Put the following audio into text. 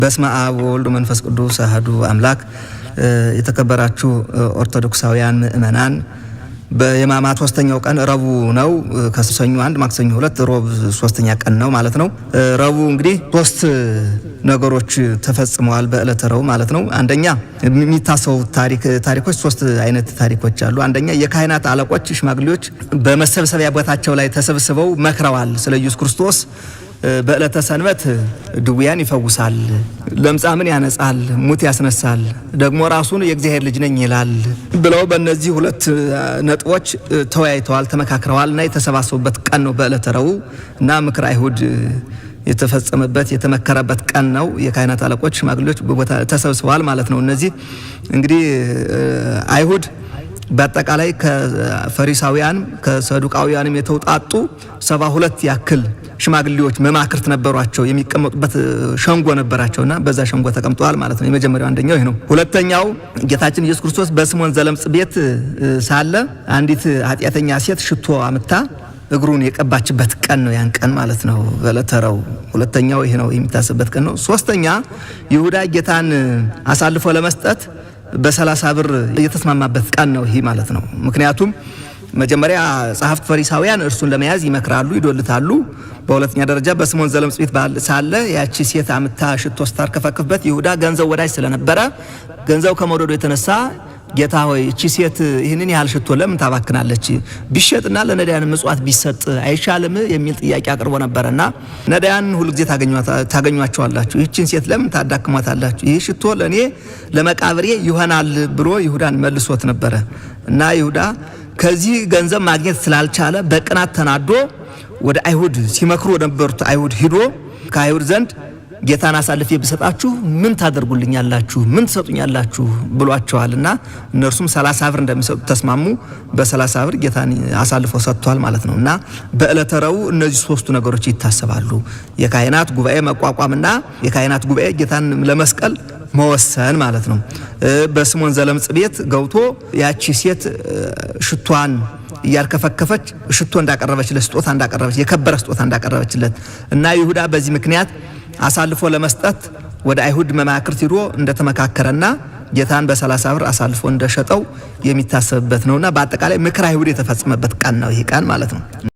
በስመ አብ ወወልድ ወመንፈስ ቅዱስ አሐዱ አምላክ። የተከበራችሁ ኦርቶዶክሳውያን ምእመናን በየማማት ሶስተኛው ቀን ረቡዕ ነው። ከሰኞ 1 ማክሰኞ 2 ሮብ ሶስተኛ ቀን ነው ማለት ነው። ረቡዕ እንግዲህ ሶስት ነገሮች ተፈጽመዋል በእለተ ረቡዕ ማለት ነው። አንደኛ የሚታሰው ታሪኮች ሶስት አይነት ታሪኮች አሉ። አንደኛ የካህናት አለቆች ሽማግሌዎች በመሰብሰቢያ ቦታቸው ላይ ተሰብስበው መክረዋል ስለ ኢየሱስ ክርስቶስ በእለተ ሰንበት ድውያን ይፈውሳል፣ ለምጻምን ያነጻል፣ ሙት ያስነሳል፣ ደግሞ ራሱን የእግዚአብሔር ልጅ ነኝ ይላል ብለው በእነዚህ ሁለት ነጥቦች ተወያይተዋል፣ ተመካክረዋልና የተሰባሰቡበት ቀን ነው በእለተ ረቡዕ እና ምክረ አይሁድ የተፈጸመበት የተመከረበት ቀን ነው። የካህናት አለቆች ሽማግሌዎች በቦታ ተሰብስበዋል ማለት ነው። እነዚህ እንግዲህ አይሁድ በአጠቃላይ ከፈሪሳውያን ከሰዱቃውያንም የተውጣጡ 72 ያክል ሽማግሌዎች መማክርት ነበሯቸው። የሚቀመጡበት ሸንጎ ነበራቸውና በዛ ሸንጎ ተቀምጠዋል ማለት ነው። የመጀመሪያው አንደኛው ይሄ ነው። ሁለተኛው ጌታችን ኢየሱስ ክርስቶስ በስምዖን ዘለምጽ ቤት ሳለ አንዲት ኃጢአተኛ ሴት ሽቶ አምጥታ እግሩን የቀባችበት ቀን ነው ያን ቀን ማለት ነው በዕለተ ረቡዕ። ሁለተኛው ይሄ ነው የሚታሰብበት ቀን ነው። ሶስተኛ ይሁዳ ጌታን አሳልፎ ለመስጠት በ30 ብር የተስማማበት ቀን ነው ይሄ ማለት ነው። ምክንያቱም መጀመሪያ ጸሐፍት ፈሪሳውያን እርሱን ለመያዝ ይመክራሉ፣ ይዶልታሉ። በሁለተኛ ደረጃ በስምዖን ዘለምጽ ቤት ሳለ ያቺ ሴት አምታ ሽቶ ስታርከፈክፍበት ይሁዳ ገንዘብ ወዳጅ ስለነበረ ገንዘብ ከመውደዱ የተነሳ ጌታ ሆይ እቺ ሴት ይህንን ያህል ሽቶ ለምን ታባክናለች? ቢሸጥና ለነዳያን ምጽዋት ቢሰጥ አይሻልም? የሚል ጥያቄ አቅርቦ ነበርና ነዳያን ሁሉ ጊዜ ታገኟቸዋላችሁ፣ ይህችን ሴት ለምን ታዳክሟታላችሁ? ይህ ሽቶ ለኔ ለመቃብሬ ይሆናል ብሎ ይሁዳን መልሶት ነበረ እና ይሁዳ ከዚህ ገንዘብ ማግኘት ስላልቻለ በቅናት ተናዶ ወደ አይሁድ ሲመክሩ ነበሩት አይሁድ ሂዶ ከአይሁድ ዘንድ ጌታን አሳልፌ ብሰጣችሁ ምን ታደርጉልኛላችሁ? ምን ትሰጡኛላችሁ? ብሏቸዋልና እነርሱም 30 ብር እንደሚሰጡ ተስማሙ። በ30 ብር ጌታን አሳልፎ ሰጥቷል ማለት ነው። እና በእለተ ረቡዕ እነዚህ ሶስቱ ነገሮች ይታሰባሉ። የካህናት ጉባኤ መቋቋምና የካህናት ጉባኤ ጌታን ለመስቀል መወሰን ማለት ነው። በስምዖን ዘለምጽ ቤት ገብቶ ያቺ ሴት ሽቷን እያርከፈከፈች ሽቶ እንዳቀረበችለት ስጦታ እንዳቀረበች የከበረ ስጦታ እንዳቀረበችለት እና ይሁዳ በዚህ ምክንያት አሳልፎ ለመስጠት ወደ አይሁድ መማክርት ሄዶ እንደተመካከረና ጌታን በ30 ብር አሳልፎ እንደሸጠው የሚታሰብበት ነውና በአጠቃላይ ምክረ አይሁድ የተፈጸመበት ቀን ነው ይሄ ቀን ማለት ነው።